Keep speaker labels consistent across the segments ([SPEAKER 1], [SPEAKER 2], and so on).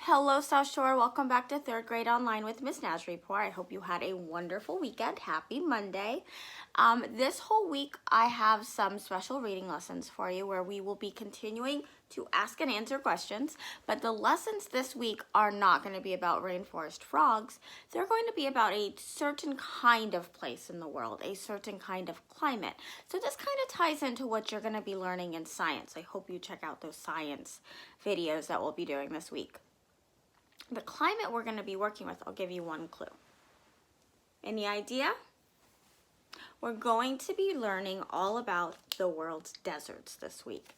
[SPEAKER 1] Hello, South Shore. Welcome back to third grade online with Miss Nazaripour. I hope you had a wonderful weekend. Happy Monday. This whole week, I have some special reading lessons for you where we will be continuing to ask and answer questions. But the lessons this week are not going to be about rainforest frogs. They're going to be about a certain kind of place in the world, a certain kind of climate. So this kind of ties into what you're going to be learning in science. I hope you check out those science videos that we'll be doing this week. The climate we're going to be working with, I'll give you one clue. Any idea? We're going to be learning all about the world's deserts this week.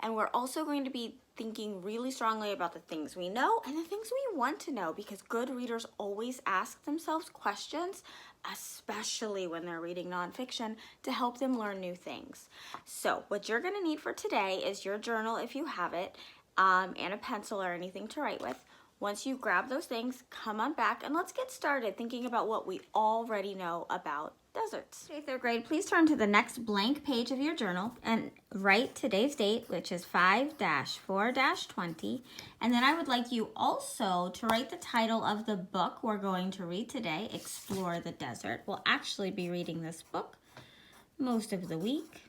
[SPEAKER 1] And we're also going to be thinking really strongly about the things we know and the things we want to know, because good readers always ask themselves questions, especially when they're reading nonfiction, to help them learn new things. So what you're going to need for today is your journal, if you have it, and a pencil or anything to write with. Once you grab those things, come on back and let's get started thinking about what we already know about deserts. Okay, third grade, please turn to the next blank page of your journal and write today's date, which is 5-4-20. And then I would like you also to write the title of the book we're going to read today, Explore the Desert. We'll actually be reading this book most of the week.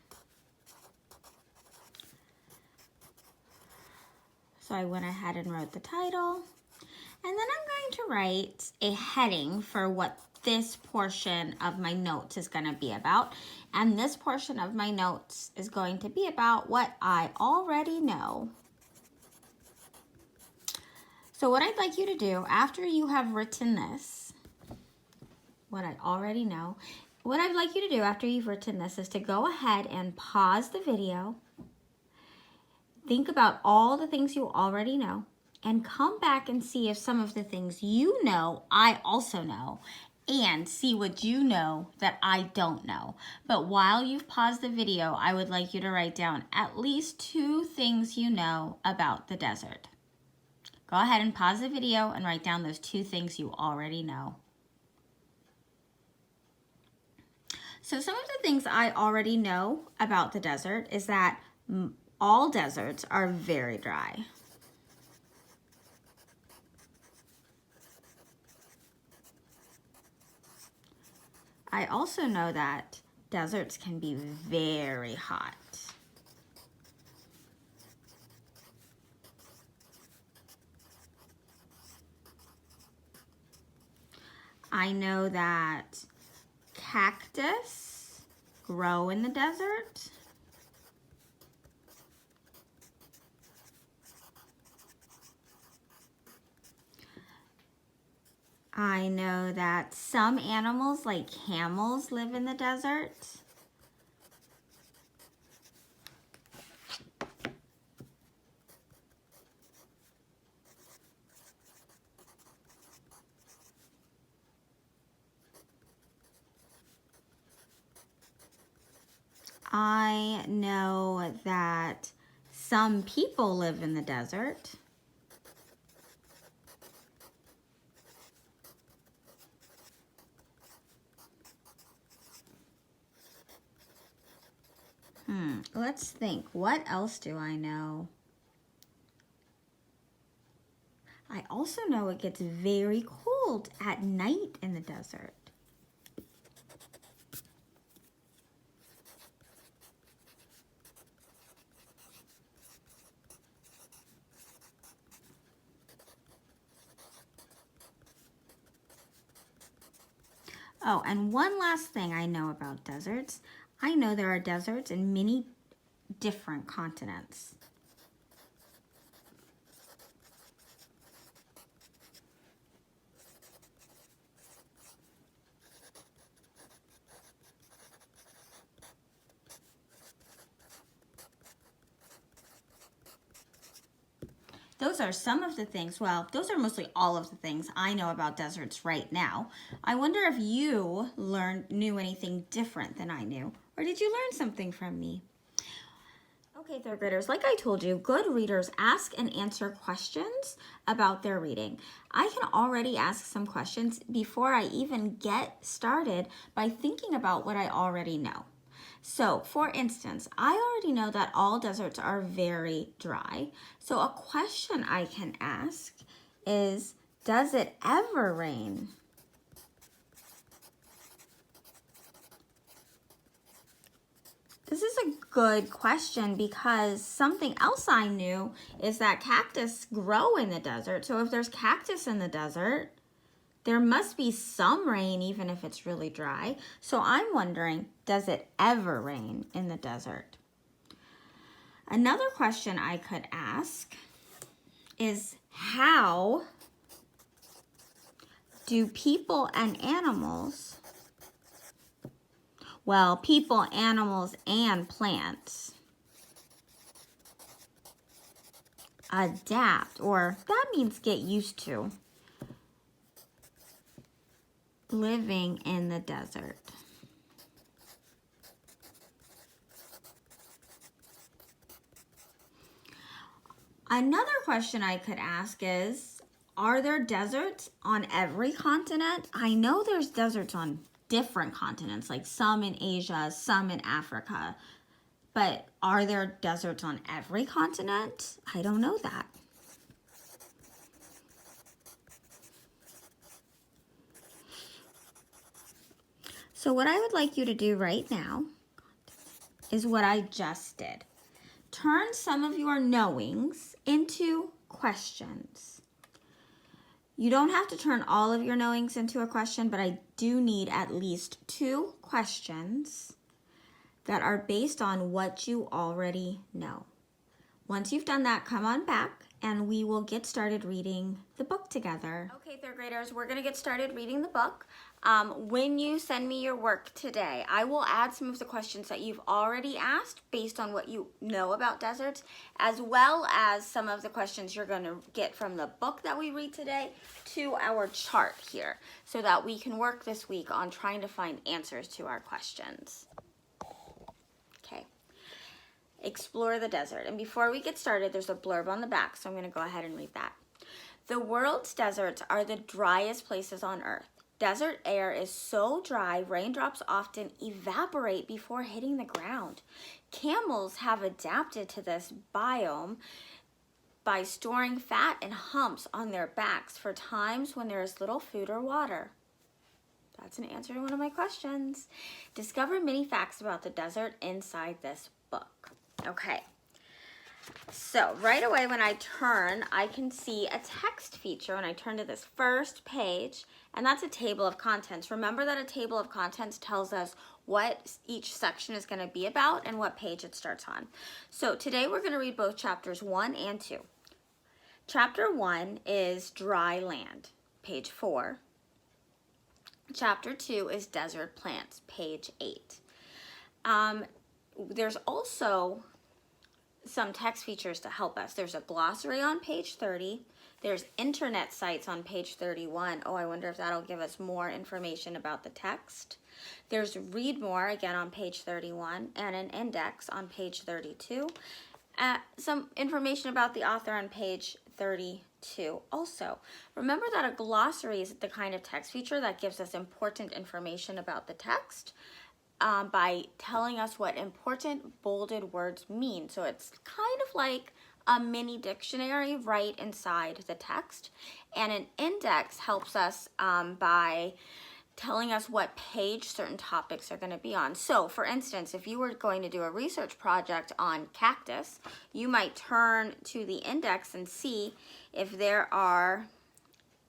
[SPEAKER 1] So I went ahead and wrote the title. And then I'm going to write a heading for what this portion of my notes is going to be about. And this portion of my notes is going to be about what I already know. So what I'd like you to do after you have written this, what I already know, what I'd like you to do after you've written this is to go ahead and pause the video, think about all the things you already know, and come back and see if some of the things you know I also know, and see what you know that I don't know. But while you've paused the video, I would like you to write down at least 2 things you know about the desert. Go ahead and pause the video and write down those 2 things you already know. So some of the things I already know about the desert is that all deserts are very dry. I also know that deserts can be very hot. I know that cactus grow in the desert. I know that some animals, like camels, live in the desert. I know that some people live in the desert. Let's think. What else do I know? I also know it gets very cold at night in the desert. Oh, and one last thing I know about deserts. I know there are deserts in many different continents. Those are some of the things, well, those are mostly all of the things I know about deserts right now. I wonder if you knew anything different than I knew, or did you learn something from me? Okay, third graders, like I told you, good readers ask and answer questions about their reading. I can already ask some questions before I even get started by thinking about what I already know. So, for instance, I already know that all deserts are very dry. So a question I can ask is, does it ever rain? This is a good question because something else I knew is that cactus grow in the desert. So if there's cactus in the desert, there must be some rain even if it's really dry. So I'm wondering, does it ever rain in the desert? Another question I could ask is, how do people and animals, well, people, animals, and plants adapt, or that means get used to, living in the desert? Another question I could ask is, are there deserts on every continent? I know there's deserts on different continents, like some in Asia, some in Africa. But are there deserts on every continent? I don't know that. So what I would like you to do right now is what I just did. Turn some of your knowings into questions. You don't have to turn all of your knowings into a question, but I do need at least 2 questions that are based on what you already know. Once you've done that, come on back and we will get started reading the book together. Okay, 3rd graders, we're gonna get started reading the book. When you send me your work today, I will add some of the questions that you've already asked based on what you know about deserts, as well as some of the questions you're gonna get from the book that we read today to our chart here, so that we can work this week on trying to find answers to our questions. Okay. Explore the desert. And before we get started, there's a blurb on the back, so I'm going to go ahead and read that. The world's deserts are the driest places on Earth. Desert air is so dry, raindrops often evaporate before hitting the ground. Camels have adapted to this biome by storing fat and humps on their backs for times when there is little food or water. That's an answer to one of my questions. Discover many facts about the desert inside this book. Okay, so right away when I turn, I can see a text feature when I turn to this first page, and that's a table of contents. Remember that a table of contents tells us what each section is going to be about and what page it starts on. So today we're going to read both chapters 1 and 2. Chapter 1 is Dry Land, page 4. Chapter 2 is Desert Plants, page 8. There's also some text features to help us. There's a glossary on page 30. There's internet sites on page 31. Oh, I wonder if that'll give us more information about the text. There's read more, again, on page 31, and an index on page 32. Some information about the author on page 32. Also, remember that a glossary is the kind of text feature that gives us important information about the text by telling us what important bolded words mean. So it's kind of like a mini dictionary right inside the text. And an index helps us by telling us what page certain topics are going to be on. So, for instance, if you were going to do a research project on cactus, you might turn to the index and see if there are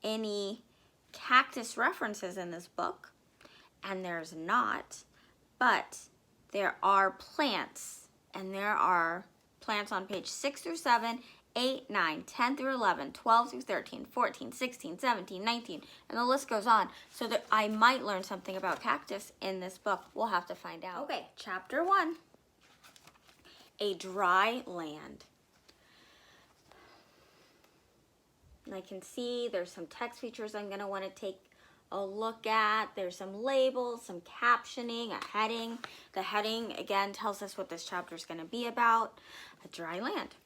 [SPEAKER 1] any cactus references in this book, and there's not, but there are plants, and there are plants on page 6 through 7, 8, 9, 10 through 11, 12 through 13, 14, 16, 17, 19, and the list goes on. So that I might learn something about cactus in this book. We'll have to find out. Okay, chapter 1, a dry land. And I can see there's some text features I'm gonna wanna take a look at. There's some labels, some captioning, a heading. The heading, again, tells us what this chapter is gonna be about, a dry land.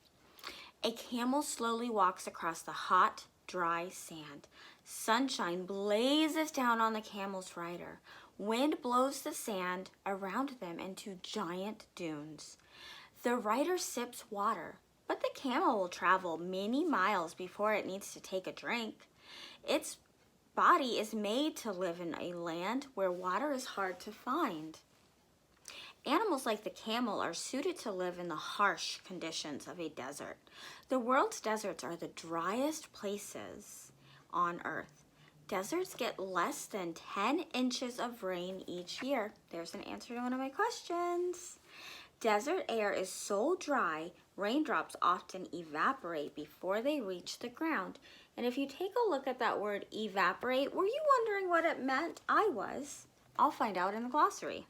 [SPEAKER 1] A camel slowly walks across the hot, dry sand. Sunshine blazes down on the camel's rider. Wind blows the sand around them into giant dunes. The rider sips water. But the camel will travel many miles before it needs to take a drink. Its body is made to live in a land where water is hard to find. Animals like the camel are suited to live in the harsh conditions of a desert. The world's deserts are the driest places on Earth. Deserts get less than 10 inches of rain each year. There's an answer to one of my questions. Desert air is so dry, raindrops often evaporate before they reach the ground. And if you take a look at that word evaporate, were you wondering what it meant? I was. I'll find out in the glossary.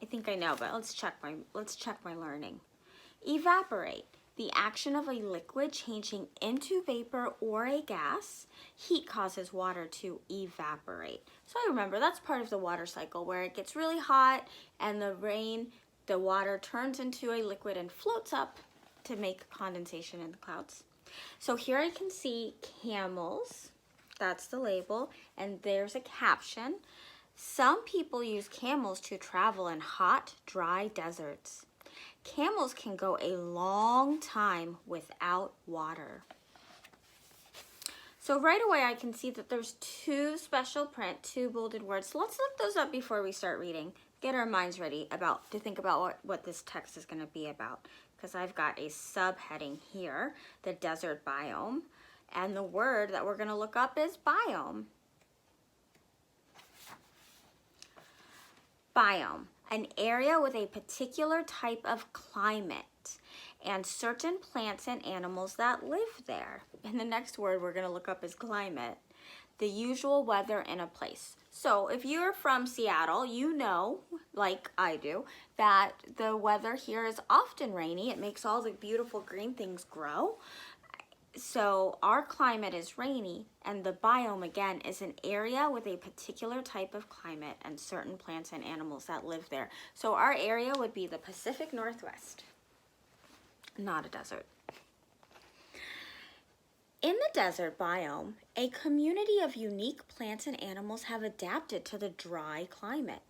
[SPEAKER 1] I think I know, but let's check my learning. Evaporate, the action of a liquid changing into vapor or a gas. Heat causes water to evaporate. So I remember that's part of the water cycle where it gets really hot and the water turns into a liquid and floats up to make condensation in the clouds. So here I can see camels, that's the label, and there's a caption. Some people use camels to travel in hot, dry deserts. Camels can go a long time without water. So right away I can see that there's two special print, two bolded words. So let's look those up before we start reading. Get our minds ready to think about what this text is going to be about. Because I've got a subheading here, the desert biome. And the word that we're going to look up is biome. Biome, an area with a particular type of climate and certain plants and animals that live there. And the next word we're going to look up is climate, the usual weather in a place. So if you're from Seattle, you know, like I do, that the weather here is often rainy. It makes all the beautiful green things grow. So our climate is rainy, and the biome, again, is an area with a particular type of climate and certain plants and animals that live there. So our area would be the Pacific Northwest, not a desert. In the desert biome, a community of unique plants and animals have adapted to the dry climate.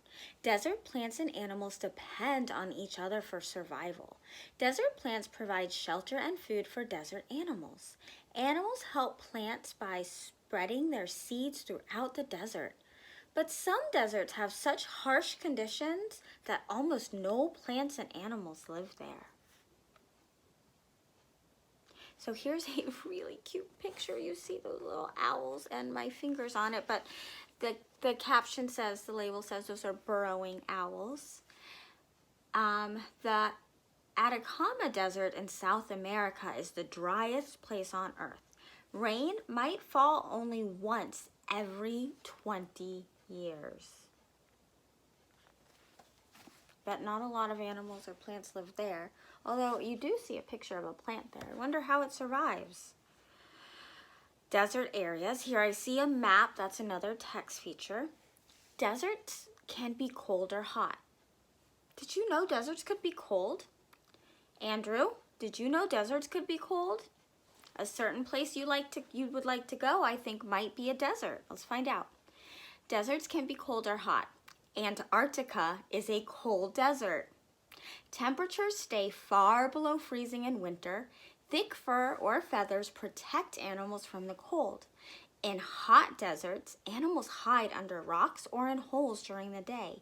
[SPEAKER 1] Desert plants and animals depend on each other for survival. Desert plants provide shelter and food for desert animals. Animals help plants by spreading their seeds throughout the desert. But some deserts have such harsh conditions that almost no plants and animals live there. So here's a really cute picture. You see those little owls and my fingers on it, but the caption says, the label says those are burrowing owls. The Atacama Desert in South America is the driest place on Earth. Rain might fall only once every 20 years. But not a lot of animals or plants live there, although you do see a picture of a plant there. I wonder how it survives. Desert areas. Here I see a map. That's another text feature. Deserts can be cold or hot. Did you know deserts could be cold? Andrew, did you know deserts could be cold? A certain place you would like to go, I think, might be a desert. Let's find out. Deserts can be cold or hot. Antarctica is a cold desert. Temperatures stay far below freezing in winter. Thick fur or feathers protect animals from the cold. In hot deserts, animals hide under rocks or in holes during the day.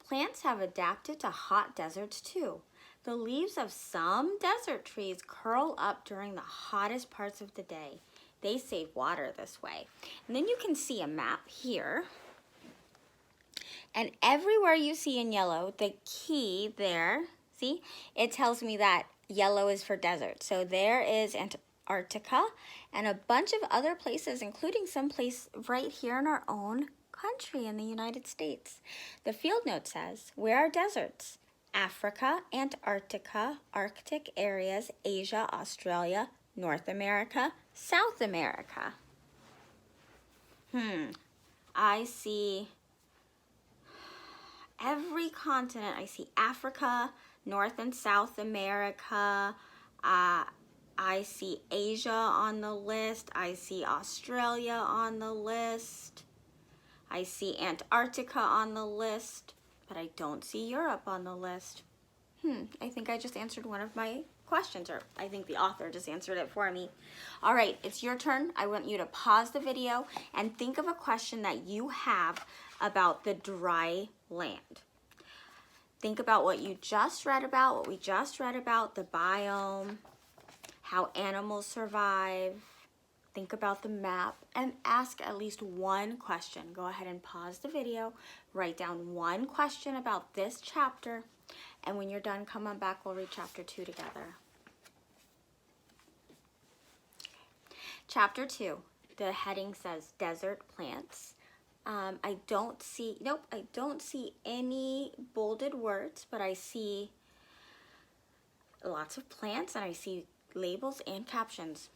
[SPEAKER 1] Plants have adapted to hot deserts too. The leaves of some desert trees curl up during the hottest parts of the day. They save water this way. And then you can see a map here. And everywhere you see in yellow, the key there, see, it tells me that yellow is for desert. So there is Antarctica and a bunch of other places, including some place right here in our own country in the United States. The field note says, where are deserts? Africa, Antarctica, Arctic areas, Asia, Australia, North America, South America. I see every continent. I see Africa, North and South America. I see Asia on the list. I see Australia on the list. I see Antarctica on the list, but I don't see Europe on the list. I think I just answered one of my questions, or I think the author just answered it for me. All right, it's your turn. I want you to pause the video and think of a question that you have about the dry land. Think about what you just read about, what we just read about, the biome, how animals survive. Think about the map and ask at least one question. Go ahead and pause the video, write down one question about this chapter, and when you're done, come on back, we'll read chapter 2 together. Chapter 2, the heading says desert plants. I don't see any bolded words, but I see lots of plants and I see labels and captions.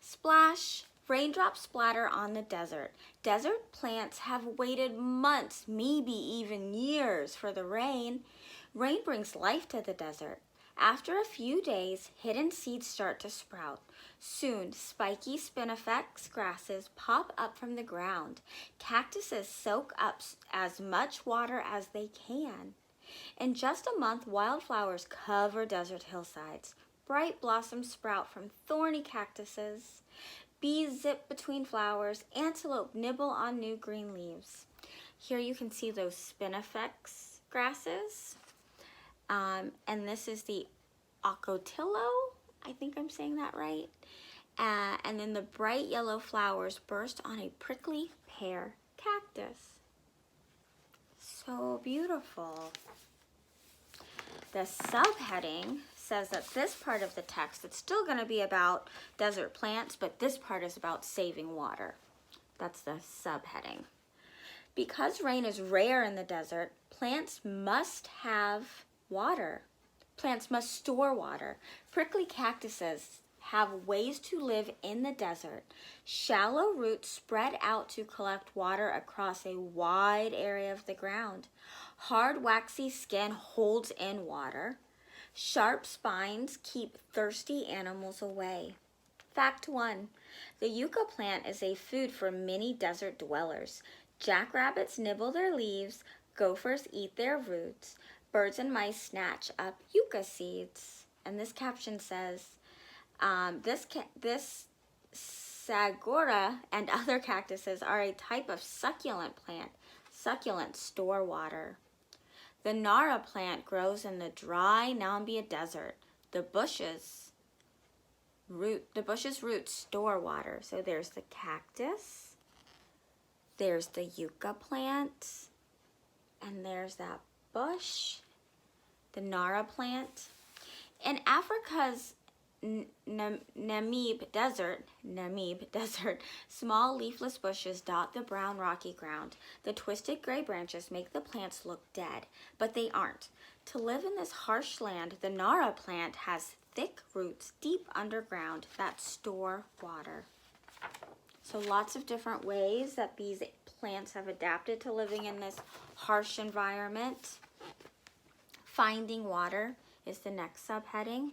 [SPEAKER 1] Splash, raindrops splatter on the desert. Desert plants have waited months, maybe even years for the rain. Rain brings life to the desert. After a few days, hidden seeds start to sprout. Soon, spiky spinifex grasses pop up from the ground. Cactuses soak up as much water as they can. In just a month, wildflowers cover desert hillsides. Bright blossoms sprout from thorny cactuses. Bees zip between flowers. Antelope nibble on new green leaves. Here you can see those spinifex grasses. And this is the ocotillo. I think I'm saying that right. And then the bright yellow flowers burst on a prickly pear cactus. So beautiful. The subheading says that this part of the text, it's still going to be about desert plants, but this part is about saving water. That's the subheading. Because rain is rare in the desert, plants must have water. Plants must store water. Prickly cactuses have ways to live in the desert. Shallow roots spread out to collect water across a wide area of the ground. Hard, waxy skin holds in water. Sharp spines keep thirsty animals away. Fact 1. The yucca plant is a food for many desert dwellers. Jackrabbits nibble their leaves. Gophers eat their roots. Birds and mice snatch up yucca seeds. And this caption says, this sagora and other cactuses are a type of succulent plant. Succulents store water. The Nara plant grows in the dry Nambia desert. The bush's roots store water. So there's the cactus, there's the yucca plant, and there's that bush, the Nara plant. In Africa's Namib Desert, small leafless bushes dot the brown rocky ground. The twisted gray branches make the plants look dead, but they aren't. To live in this harsh land, the Nara plant has thick roots deep underground that store water. So lots of different ways that these plants have adapted to living in this harsh environment. Finding water is the next subheading.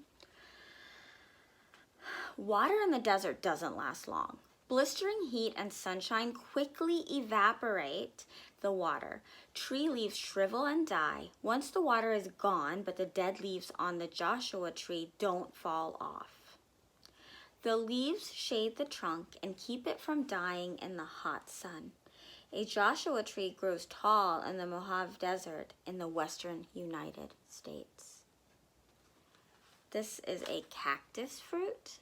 [SPEAKER 1] Water in the desert doesn't last long. Blistering heat and sunshine quickly evaporate the water. Tree leaves shrivel and die. Once the water is gone, but the dead leaves on the Joshua tree don't fall off. The leaves shade the trunk and keep it from dying in the hot sun. A Joshua tree grows tall in the Mojave Desert in the western United States. This is a cactus fruit.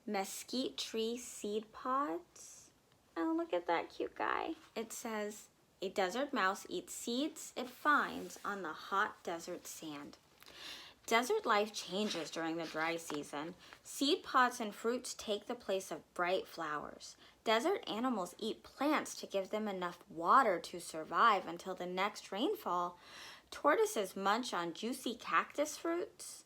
[SPEAKER 1] Mesquite tree seed pods. Oh, look at that cute guy. It says, a desert mouse eats seeds it finds on the hot desert sand. Desert life changes during the dry season. Seed pods and fruits take the place of bright flowers. Desert animals eat plants to give them enough water to survive until the next rainfall. Tortoises munch on juicy cactus fruits.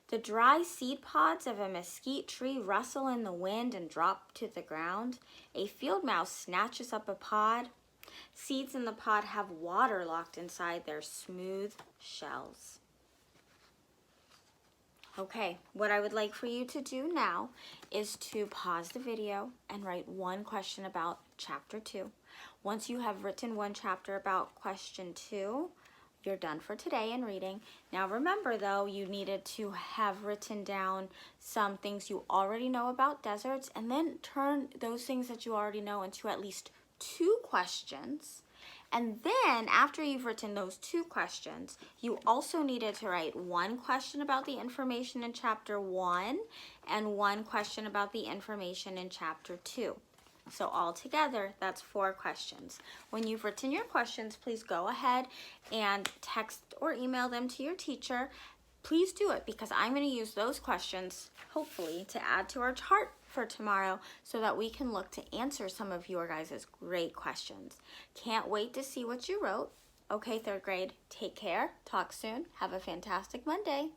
[SPEAKER 1] The dry seed pods of a mesquite tree rustle in the wind and drop to the ground. A field mouse snatches up a pod. Seeds in the pod have water locked inside their smooth shells. Okay, what I would like for you to do now is to pause the video and write one question about chapter 2. Once you have written one chapter about question 2, you're done for today in reading. Now remember though, you needed to have written down some things you already know about deserts and then turn those things that you already know into at least 2 questions. And then after you've written those 2 questions, you also needed to write 1 question about the information in chapter 1 and 1 question about the information in chapter 2. So altogether, that's 4 questions. When you've written your questions, please go ahead and text or email them to your teacher. Please do it because I'm going to use those questions, hopefully, to add to our chart for tomorrow so that we can look to answer some of your guys' great questions. Can't wait to see what you wrote. Okay, 3rd grade, take care. Talk soon. Have a fantastic Monday.